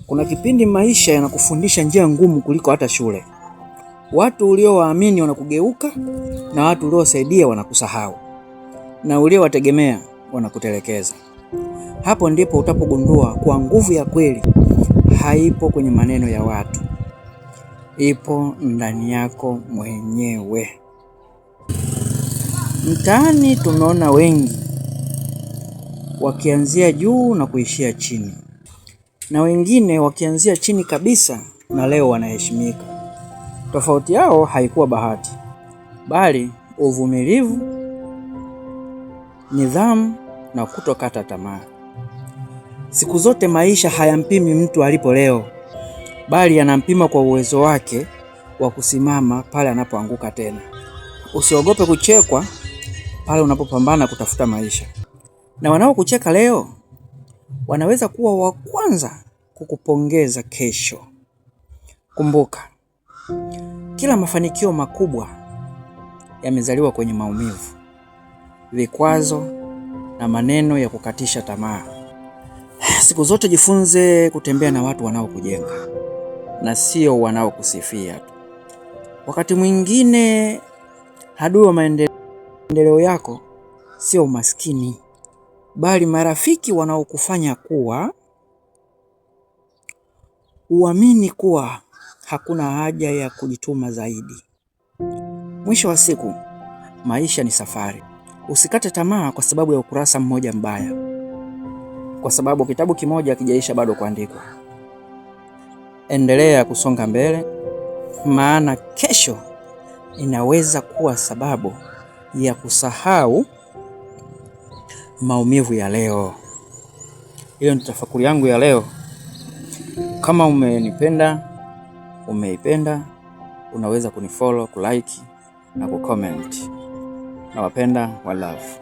Kuna kipindi maisha yanakufundisha njia ngumu kuliko hata shule. Watu uliowaamini wanakugeuka, na watu uliowasaidia wanakusahau, na uliowategemea wanakutelekeza. Hapo ndipo utapogundua kuwa nguvu ya kweli haipo kwenye maneno ya watu, ipo ndani yako mwenyewe. Mtaani tumeona wengi wakianzia juu na kuishia chini, na wengine wakianzia chini kabisa na leo wanaheshimika. Tofauti yao haikuwa bahati, bali uvumilivu, nidhamu na kutokata tamaa. Siku zote maisha hayampimi mtu alipo leo, bali yanampima kwa uwezo wake wa kusimama pale anapoanguka tena. Usiogope kuchekwa pale unapopambana kutafuta maisha. Na wanaokucheka leo wanaweza kuwa wa kwanza kukupongeza kesho. Kumbuka, kila mafanikio makubwa yamezaliwa kwenye maumivu, vikwazo na maneno ya kukatisha tamaa. Siku zote jifunze kutembea na watu wanaokujenga na sio wanaokusifia tu. Wakati mwingine adui wa maendeleo yako sio umaskini, bali marafiki wanaokufanya kuwa uamini kuwa hakuna haja ya kujituma zaidi. Mwisho wa siku, maisha ni safari. Usikate tamaa kwa sababu ya ukurasa mmoja mbaya, kwa sababu kitabu kimoja hakijaisha bado kuandikwa. Endelea kusonga mbele, maana kesho inaweza kuwa sababu ya kusahau maumivu ya leo. Hiyo ni tafakuri yangu ya leo. Kama umeipenda, unaweza kunifollow, kulike na kucomment. Nawapenda, wa love.